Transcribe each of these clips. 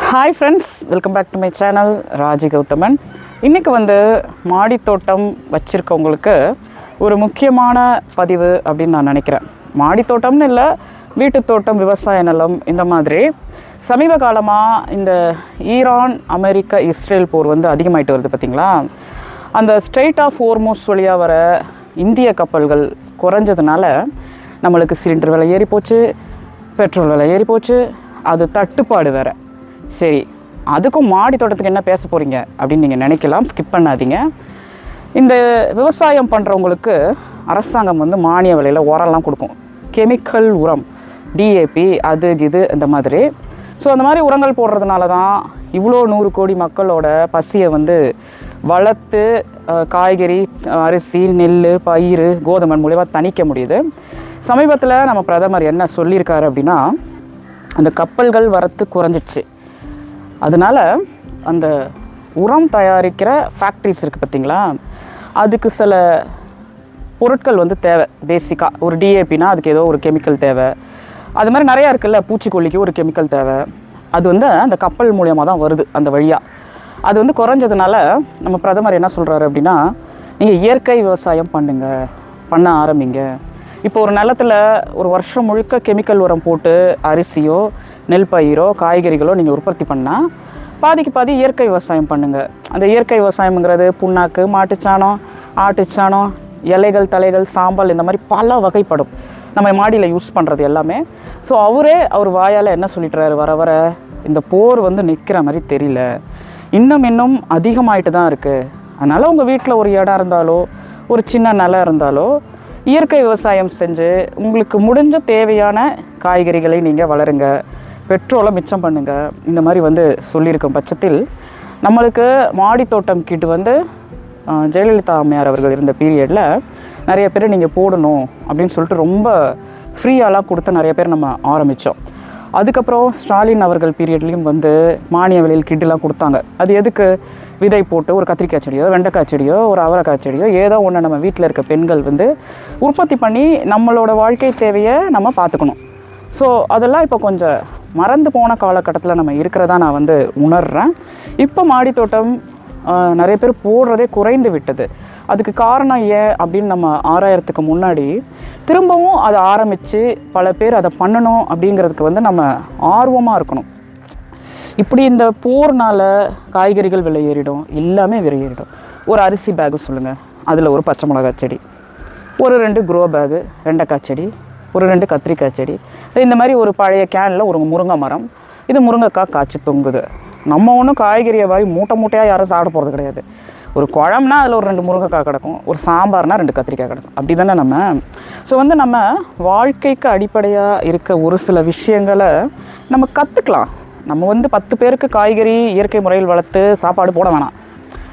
Hi friends, welcome back to my channel Raji Gowthaman. இன்றைக்கி மாடி தோட்டம் வச்சுருக்கவங்களுக்கு ஒரு முக்கியமான பதிவு அப்படின்னு நான் நினைக்கிறேன். மாடி தோட்டம்னு இல்லை, வீட்டு தோட்டம், விவசாய நிலம், இந்த மாதிரி சமீப காலமாக இந்த ஈரான், அமெரிக்கா, இஸ்ரேல் போர் அதிகமாகிட்டு வருது பார்த்திங்களா. அந்த ஸ்ட்ரெயிட் ஆஃப் ஹோர்மூஸ் வழியாக வர இந்திய கப்பல்கள் குறைஞ்சதுனால நம்மளுக்கு சிலிண்டர் விலை ஏறி போச்சு, பெட்ரோல் விலை ஏறி போச்சு, அது தட்டுப்பாடு வேறு. சரி, அதுக்கும் மாடி தோட்டத்துக்கு என்ன பேச போகிறீங்க அப்படின்னு நீங்கள் நினைக்கலாம். ஸ்கிப் பண்ணாதீங்க. இந்த விவசாயம் பண்ணுறவங்களுக்கு அரசாங்கம் மானிய விலையில் உரம்லாம் கொடுக்கும். கெமிக்கல் உரம், டிஏபி, அது இது இந்த மாதிரி. ஸோ அந்த மாதிரி உரங்கள் போடுறதுனால தான் இவ்வளோ 100 கோடி மக்களோட பசியை வளர்த்து காய்கறி, அரிசி, நெல், பயிர், கோதுமை மூலிமா தணிக்க முடியுது. சமீபத்தில் நம்ம பிரதமர் என்ன சொல்லியிருக்காரு அப்படின்னா, அந்த கப்பல்கள் வரத்து குறைஞ்சிடுச்சு. அதனால் அந்த உரம் தயாரிக்கிற ஃபேக்ட்ரிஸ் இருக்குது பார்த்திங்களா, அதுக்கு சில பொருட்கள் தேவை. பேசிக்காக ஒரு டிஏபினா அதுக்கு ஏதோ ஒரு கெமிக்கல் தேவை. அது மாதிரி நிறையா இருக்குல்ல, பூச்சிக்கொல்லிக்கு ஒரு கெமிக்கல் தேவை. அது அந்த கப்பல் மூலியமாக தான் வருது அந்த வழியாக. அது குறைஞ்சதுனால நம்ம பிரதமர் என்ன சொல்கிறாரு அப்படின்னா, நீங்கள் இயற்கை விவசாயம் பண்ண ஆரம்பிங்க. இப்போ ஒரு நிலத்தில் ஒரு வருஷம் முழுக்க கெமிக்கல் உரம் போட்டு அரிசியோ, நெல் பயிரோ, காய்கறிகளோ நீங்கள் உற்பத்தி பண்ணால் பாதிக்கு பாதி இயற்கை விவசாயம் பண்ணுங்கள். அந்த இயற்கை விவசாயம்ங்கிறது புண்ணாக்கு, மாட்டுச்சாணம், ஆட்டுச்சாணம், இலைகள், தலைகள், சாம்பல், இந்த மாதிரி பல வகைப்படும் நம்ம மாடியில் யூஸ் பண்ணுறது எல்லாமே. ஸோ அவர் வாயால் என்ன சொல்லிட்டுறாரு, வர வர இந்த போர் நிற்கிற மாதிரி தெரியல, இன்னும் அதிகமாகிட்டு தான் இருக்குது. அதனால் உங்கள் வீட்டில் ஒரு இடம் இருந்தாலோ, ஒரு சின்ன நிலம் இருந்தாலோ, இயற்கை விவசாயம் செஞ்சு உங்களுக்கு முடிஞ்ச தேவையான காய்கறிகளை நீங்கள் வளருங்க, பெட்ரோலை மிச்சம் பண்ணுங்கள். இந்த மாதிரி சொல்லியிருக்கும் பட்சத்தில் நம்மளுக்கு மாடி தோட்டம் கிட்ட ஜெயலலிதா அம்மையார் அவர்கள் இருந்த பீரியடில் நிறைய பேர் நீங்கள் போடணும் அப்படின்னு சொல்லிட்டு ரொம்ப ஃப்ரீயாலாம் கொடுத்து நிறைய பேர் நம்ம ஆரம்பித்தோம். அதுக்கப்புறம் ஸ்டாலின் அவர்கள் பீரியட்லேயும் மானிய விலையில் கிட்டெலாம் கொடுத்தாங்க. அது எதுக்கு? விதை போட்டு ஒரு கத்திரிக்காய் செடியோ, வெண்டைக்காய் செடியோ, ஒரு அவரைக்காய் செடியோ, ஏதோ ஒன்று நம்ம வீட்டில் இருக்க பெண்கள் உற்பத்தி பண்ணி நம்மளோட வாழ்க்கை தேவையை நம்ம பார்த்துக்கணும். ஸோ அதெல்லாம் இப்போ கொஞ்சம் மறந்து போன காலகட்டத்தில் நம்ம இருக்கிறதா நான் உணர்கிறேன். இப்போ மாடித்தோட்டம் நிறைய பேர் போடுறதே குறைந்து விட்டது. அதுக்கு காரணம் ஏன் அப்படின்னு நம்ம ஆராயறதுக்கு முன்னாடி திரும்பவும் அதை ஆரம்பித்து பல பேர் அதை பண்ணணும் அப்படிங்கிறதுக்கு நம்ம ஆர்வமாக இருக்கணும். இப்படி இந்த போர்னால் காய்கறிகள் விலை ஏறிடும், எல்லாமே விலை ஏறிடும். ஒரு அரிசி பேகு சொல்லுங்கள், அதில் ஒரு பச்சை மிளகாய் செடி, ஒரு 2 க்ரோ பேகு வெண்டைக்காய் செடி, ஒரு 2 கத்திரிக்காய் செடி, இந்த மாதிரி ஒரு பழைய கேனில் ஒரு முருங்கை மரம், இது முருங்கைக்காய் காய்ச்சி தொங்குது. நம்ம ஒன்றும் காய்கறியை வாரி மூட்டையாக யாரும் சாப்பிட போகிறது கிடையாது. ஒரு குழம்புனா அதில் ஒரு 2 முருங்கைக்காய் கிடக்கும், ஒரு சாம்பார்னால் 2 கத்திரிக்காய் கிடக்கும். அப்படி தானே நம்ம. ஸோ நம்ம வாழ்க்கைக்கு அடிப்படையாக இருக்க ஒரு சில விஷயங்களை நம்ம கற்றுக்கலாம். நம்ம 10 பேருக்கு காய்கறி இயற்கை முறையில் வளர்த்து சாப்பாடு போட வேணாம்.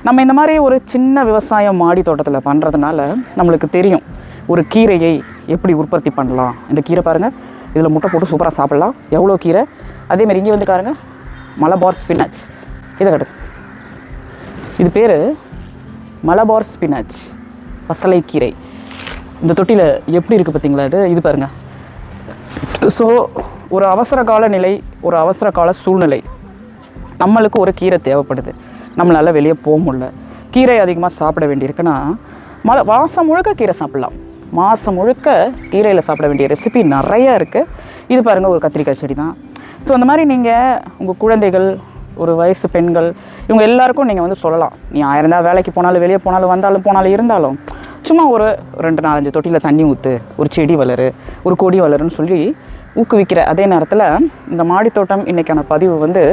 நம்ம இந்த மாதிரி ஒரு சின்ன விவசாயம் மாடி தோட்டத்தில் பண்ணுறதுனால நம்மளுக்கு தெரியும் ஒரு கீரையை எப்படி உற்பத்தி பண்ணலாம். இந்த கீரை பாருங்கள், இதில் முட்டை போட்டு சூப்பராக சாப்பிட்லாம், எவ்வளோ கீரை. அதேமாதிரி இங்கே பாருங்க, மலபார் ஸ்பினாச், இதை கட்டு, இது பேர் மலபார் ஸ்பினாச், பசலைக்கீரை. இந்த தொட்டியில் எப்படி இருக்குது பார்த்தீங்களா? இது பாருங்கள். ஸோ ஒரு அவசர கால நிலை, ஒரு அவசர கால சூழ்நிலை, நம்மளுக்கு ஒரு கீரை தேவைப்படுது, நம்மளால் வெளியே போக முடியல, கீரை அதிகமாக சாப்பிட வேண்டியிருக்குன்னா மாதம் முழுக்க கீரை சாப்பிட்லாம். மாதம் முழுக்க கீரையில் சாப்பிட வேண்டிய ரெசிபி நிறையா இருக்குது. இது பாருங்கள், ஒரு கத்திரிக்காய் செடி தான். ஸோ அந்த மாதிரி நீங்கள் உங்கள் குழந்தைகள், ஒரு வயசு பெண்கள், இவங்க எல்லாருக்கும் நீங்கள் சொல்லலாம். நீ 1000 தான் வேலைக்கு போனாலும், வெளியே போனாலும், வந்தாலும் போனாலும், இருந்தாலும் சும்மா ஒரு 2-4-5 தொட்டியில் தண்ணி ஊற்று, ஒரு செடி வளரு, ஒரு கொடி வளருன்னு சொல்லி ஊக்குவிக்கிற அதே நேரத்தில் இந்த மாடித்தோட்டம் இன்றைக்கான பதிவு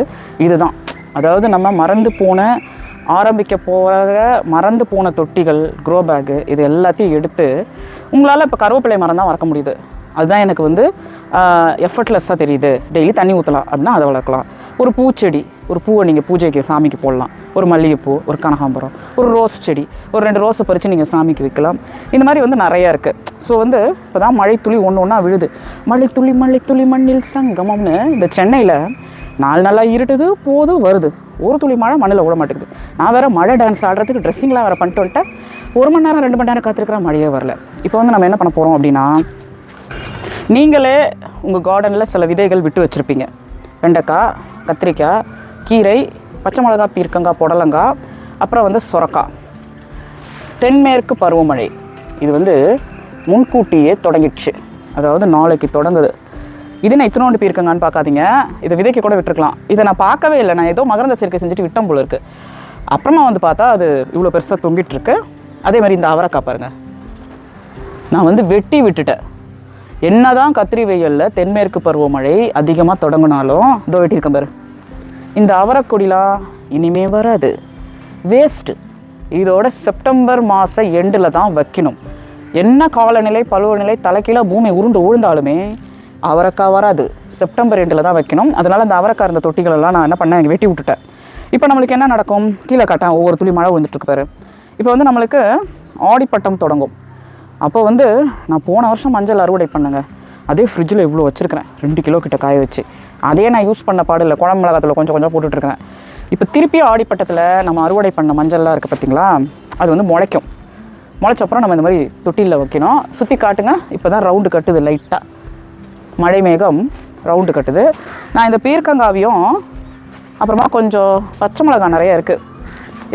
இதுதான். அதாவது நம்ம ஆரம்பிக்க போகிற மறந்து போன தொட்டிகள், க்ரோ பேகு, இது எல்லாத்தையும் எடுத்து உங்களால் இப்போ கருவேப்பிலை மரம் தான் வளர்க்க முடியுது. அதுதான் எனக்கு எஃபர்ட்லெஸ்ஸாக தெரியுது. டெய்லி தண்ணி ஊற்றலாம் அப்படின்னா அதை வளர்க்கலாம். ஒரு பூச்செடி, ஒரு பூவை நீங்கள் பூஜைக்கு சாமிக்கு போடலாம். ஒரு மல்லிகைப்பூ, ஒரு கனகாம்பரம், ஒரு ரோஸ் செடி, ஒரு 2 ரோஸை பறித்து நீங்கள் சாமிக்கு வைக்கலாம். இந்த மாதிரி நிறையா இருக்குது. ஸோ இப்போ தான் மழைத்துளி ஒன்று விழுது. மழைத்துளி மழைத்துளி மண்ணில் சங்கமம்னு இந்த சென்னையில் 4 நாளாக இருட்டுது, போது வருது, ஒரு துளி மழை மண்ணில் விட மாட்டேங்குது. நான் வேறு மழை டான்ஸ் ஆடுறதுக்கு ட்ரெஸ்ஸிங்லாம் வேறு பண்ணிட்டு வந்துட்டேன். 1 மணி நேரம் 2 மணி நேரம் காத்திருக்கிற மழையே வரல. இப்போ நம்ம என்ன பண்ண போகிறோம் அப்படின்னா, நீங்களே உங்கள் கார்டனில் சில விதைகள் விட்டு வச்சுருப்பீங்க. வெண்டைக்காய், கத்திரிக்காய், கீரை, பச்சை மிளகா, பீர்க்கங்காய், புடலங்காய், அப்புறம் வந்து சுரக்காய். தென்மேற்கு பருவமழை இது வந்து முன்கூட்டியே தொடங்கிடுச்சு, அதாவது நாளைக்கு தொடங்குது. இது நான் இத்தனோண்டு பீர்க்கங்கான்னு பார்க்காதீங்க, இதை விதைக்க கூட விட்டுருக்கலாம். இதை நான் பார்க்கவே இல்லை, நான் ஏதோ மகரந்த சேர்க்கை செஞ்சுட்டு விட்டம் போல இருக்குது. அப்புறமா வந்து பார்த்தா அது இவ்வளோ பெருசாக தொங்கிட்டுருக்கு. அதே மாதிரி இந்த அவரைக்காய் பாருங்கள், நான் வந்து வெட்டி விட்டுட்டேன். என்ன தான் கத்திரி வெயிலில் தென்மேற்கு பருவமழை அதிகமாக தொடங்கினாலும் இதோ வெட்டியிருக்கேன் பாரு. இந்த அவரைக்கொடிலாம் இனிமே வராது, வேஸ்ட்டு. இதோட செப்டம்பர் மாத எண்டில் தான் வைக்கணும். என்ன காலநிலை பருவநிலை தலைக்கீழாக பூமி உருண்டு உழுந்தாலுமே அவரைக்காய் வராது, செப்டம்பர் எண்டில் தான் வைக்கணும். அதனால் அந்த அவரைக்காய் இருந்த தொட்டிகளெல்லாம் நான் என்ன பண்ணேன், வெட்டி விட்டுட்டேன். இப்போ நம்மளுக்கு என்ன நடக்கும், கீழே காட்டேன், ஒவ்வொரு துளி மழை விழுந்துட்டுருக்கு பாரு. இப்போ வந்து நம்மளுக்கு ஆடிப்பட்டம் தொடங்கும். அப்போ வந்து நான் போன வருஷம் மஞ்சள் அறுவடை பண்ணுங்க, அதே ஃப்ரிட்ஜில் இவ்வளோ வச்சுருக்கிறேன், 2 கிலோ கிட்ட காய வச்சு. அதே நான் யூஸ் பண்ண பாடில்லை, குழம்பு மிளகாத்தில் கொஞ்சம் கொஞ்சம் போட்டுட்ருக்கேன். இப்போ திருப்பி ஆடிப்பட்டத்தில் நம்ம அறுவடை பண்ண மஞ்சள்லாம் இருக்குது பார்த்திங்களா, அது வந்து முளைக்கும். முளைச்சப்பறம் நம்ம இந்த மாதிரி தொட்டியில் வைக்கணும். சுற்றி காட்டுங்க. இப்போ தான் ரவுண்டு கட்டுது, லைட்டாக மழை மேகம் ரவுண்டு கட்டுது. நான் இந்த பீர்க்கங்காவையும் அப்புறமா கொஞ்சம் பச்சை மிளகாய் நிறைய இருக்குது,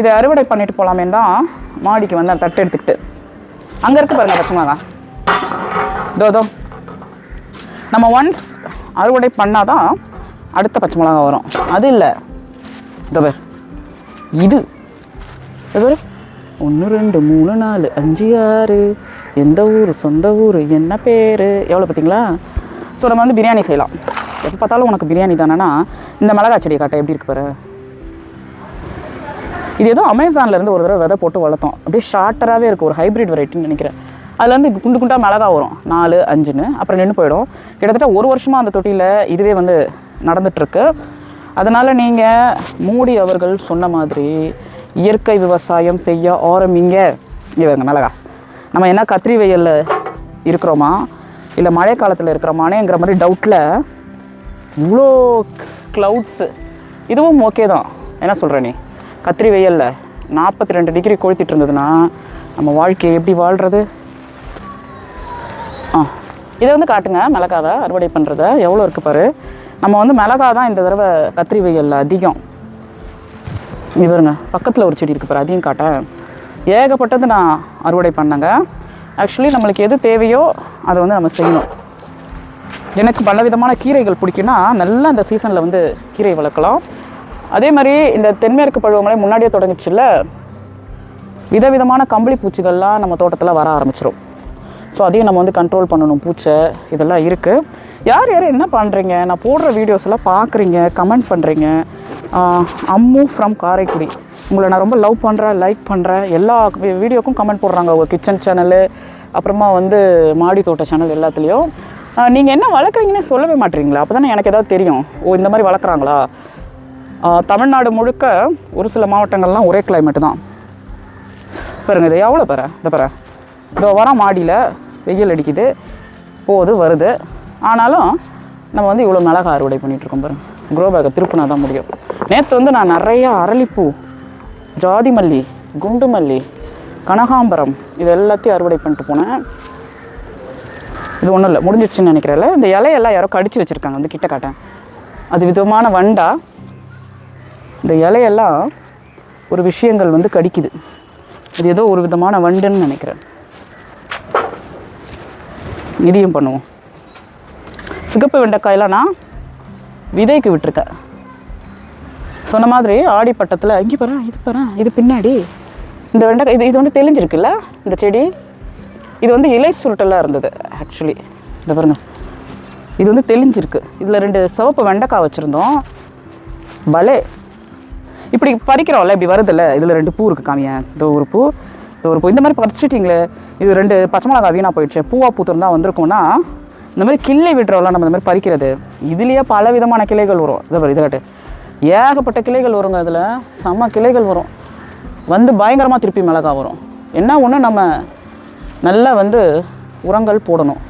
இதை அறுவடை பண்ணிட்டு போகலாமே தான் மாடிக்கு வந்து தட்டு எடுத்துக்கிட்டு. அங்கே இருக்குது பாருங்கள் பச்சை மிளகாய், தோ நம்ம ஒன்ஸ் அறுவடை பண்ணால் தான் அடுத்த பச்சை மிளகாய் வரும். அது இல்லை, இதோ பேர் இது 1 2 3 4 5 6 எந்த ஊர் சொந்த ஊர் என்ன பேர் எவ்வளோ பார்த்தீங்களா. ஸோ நம்ம வந்து பிரியாணி செய்யலாம். எப்போ பார்த்தாலும் உனக்கு பிரியாணி தானேன்னா இந்த மிளகாய் செடியை காட்ட எப்படி இருக்கு பாரு. இது ஏதோ அமேசான்லேருந்து ஒரு தடவை விதை போட்டு வளர்த்தோம், அப்படியே ஷார்ட்டராகவே இருக்குது, ஒரு ஹைப்ரிட் வெரைட்டின்னு நினைக்கிறேன். அதுலேருந்து குண்டு குண்டாக மிளகா வரும் 4 5ன்னு, அப்புறம் நின்று போயிடும். கிட்டத்தட்ட 1 வருஷமாக அந்த தொட்டியில் இதுவே வந்து நடந்துகிட்ருக்கு. அதனால் நீங்கள் மூடி அவர்கள் சொன்ன மாதிரி இயற்கை விவசாயம் செய்ய ஆரம்பிங்க. இவங்க மிளகா நம்ம என்ன கத்திரி வெயிலில் இருக்கிறோமா இல்லை மழை காலத்தில் இருக்கிறோமானேங்கிற மாதிரி டவுட்டில் இவ்வளோ க்ளவுட்ஸு. இதுவும் ஓகே தான், என்ன சொல்கிற நீ, கத்திரி வெயிலில் 42 டிகிரி கொளுத்திட்டு இருந்ததுன்னா நம்ம வாழ்க்கையை எப்படி வாழ்கிறது. இதை வந்து காட்டுங்க, மிளகாவை அறுவடை பண்ணுறத எவ்வளோ இருக்குது பாரு. நம்ம வந்து மிளகா தான் இந்த தடவை கத்திரி வெயிலில் அதிகம். இவருங்க பக்கத்தில் ஒரு செடி இருக்குது பாரு, அதையும் காட்டேன். ஏகப்பட்டது நான் அறுவடை பண்ணேங்க. ஆக்சுவலி நம்மளுக்கு எது தேவையோ அதை வந்து நம்ம செய்யணும். எனக்கு பல விதமான கீரைகள் பிடிக்குன்னா நல்லா இந்த சீசனில் வந்து கீரை வளர்க்கலாம். அதே மாதிரி இந்த தென்மேற்கு பருவமழை முன்னாடியே தொடங்கிச்சுல்ல, விதவிதமான கம்பளி பூச்சிகள்லாம் நம்ம தோட்டத்தில் வர ஆரம்பிச்சிடும். ஸோ அதையும் நம்ம வந்து கண்ட்ரோல் பண்ணணும். பூச்சை இதெல்லாம் இருக்குது. யார் யார் என்ன பண்ணுறீங்க, நான் போடுற வீடியோஸ் எல்லாம் பார்க்குறீங்க, கமெண்ட் பண்ணுறீங்க. அம்மு ஃப்ரம் காரைக்குடி, உங்களை நான் ரொம்ப லவ் பண்ணுறேன், லைக் பண்ணுறேன். எல்லா வீடியோக்கும் கமெண்ட் போடுறாங்க, உங்கள் கிச்சன் சேனலு, அப்புறமா வந்து மாடி தோட்ட சேனல் எல்லாத்துலேயும். நீங்கள் என்ன வளர்க்குறீங்கன்னே சொல்லவே மாட்டீங்களா, அப்போ தானே எனக்கு ஏதாவது தெரியும். ஓ இந்த மாதிரி வளர்க்குறாங்களா. தமிழ்நாடு முழுக்க ஒரு சில மாவட்டங்கள்லாம் ஒரே கிளைமேட்டு தான் பாருங்க. இது எவ்வளோ பாரு, இந்த பாரு, இதோ வரோம் மாடியில் வெயில் அடிக்குது, போகுது வருது. ஆனாலும் நம்ம வந்து இவ்வளோ மிளகா அறுவடை பண்ணிகிட்ருக்கோம் பாருங்க. க்ரோ பேக்கை திருப்பினா தான் முடியும். நேற்று வந்து நான் நிறையா அரளிப்பூ, ஜாதி மல்லி, குண்டு மல்லி, கனகாம்பரம் இது எல்லாத்தையும் அறுவடை பண்ணிட்டு போனேன். இது ஒன்றும் இல்லை, முடிஞ்சிடுச்சுன்னு நினைக்கிறேன்ல. இந்த இலையெல்லாம் யாரோ கடிச்சு வச்சுருக்காங்க, வந்து கிட்ட காட்டேன். அது விதமான வண்டா. இந்த இலையெல்லாம் ஒரு விஷயங்கள் வந்து கடிக்குது. இது ஏதோ ஒரு விதமான வண்டுன்னு நினைக்கிறேன். இதையும் பண்ணுவோம். சிகப்பு வெண்டைக்காயெல்லாம் நான் விதைக்கு விட்டுருக்கேன். சொன்ன மாதிரி ஆடிப்பட்டத்தில் இங்கே பாரு, இது பாரு, இது பின்னாடி இந்த வெண்டைக்காய் இது வந்து தெளிஞ்சிருக்குல்ல இந்த செடி. இது வந்து இலை சுருட்டெல்லாம் இருந்தது ஆக்சுவலி. இந்த பாருங்க, இது வந்து தெளிஞ்சிருக்கு. இதில் 2 சிவப்பு வெண்டைக்காய் வச்சுருந்தோம். பலே இப்படி பறிக்கிறோம்ல, இப்படி வருதில்ல. இதில் 2 பூ இருக்குது, காமியன். இதோ ஒரு பூ, இதோ ஒரு பூ. இந்த மாதிரி பறிச்சிட்டிங்களே. இது 2 பச்சை மிளகா வீணாக போயிடுச்சு. பூவா பூத்திருந்தா வந்திருக்கோம்னா இந்த மாதிரி கிள்ளை விடுறோம்ல நம்ம, இந்த மாதிரி பறிக்கிறது. இதுலேயே பல விதமான கிளைகள் வரும். இதை பாரு, இதை காட்டு, ஏகப்பட்ட கிளைகள் வருங்க. அதில் செம்ம கிளைகள் வரும். வந்து பயங்கரமாக திருப்பி மிளகா வரும். என்ன ஒன்று, நம்ம நல்லா வந்து உரங்கள் போடணும்,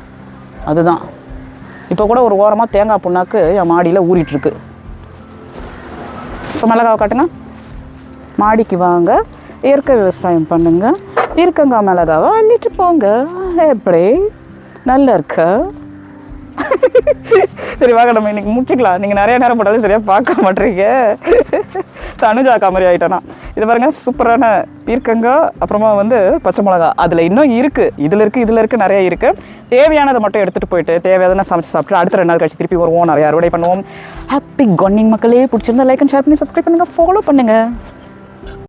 அதுதான். இப்போ கூட ஒரு ஓரமாக தேங்காய் புண்ணாக்கு என் மாடியில் ஊறிட்டுருக்கு. ஸோ மிளகாவை காட்டுங்க, மாடிக்கு வாங்க, இயற்கை விவசாயம் பண்ணுங்க, இருக்கங்காய் மிளகாவை அள்ளிட்டு போங்க. எப்படி நல்லா இருக்கா? சரி வாங்க நம்ம இன்றைக்கி முடிச்சிக்கலாம். நீங்கள் நிறைய நேரம் போட்டாலும் சரியாக பார்க்க மாட்டேறீங்க. அனுஜாக்கா மாதிரி ஆகிட்டேனா. இது பாருங்கள், சூப்பரான பீர்க்கங்காய், அப்புறமா வந்து பச்சை மிளகா. அதில் இன்னும் இருக்குது, இதில் இருக்குது நிறைய இருக்குது. தேவையானதை மட்டும் எடுத்துகிட்டு போயிட்டு தேவையானதை சமைச்சு சாப்பிட்டு அடுத்த 2 நாள் கழிச்சு திருப்பி வருவோம், நிறைய அறுவடை பண்ணுவோம். ஹாப்பி கார்டனிங் மக்களே. பிடிச்சிருந்தா லைக் அண்ட் ஷேர் பண்ணி சப்ஸ்கிரைப் பண்ணுங்கள், ஃபாலோ பண்ணுங்கள்.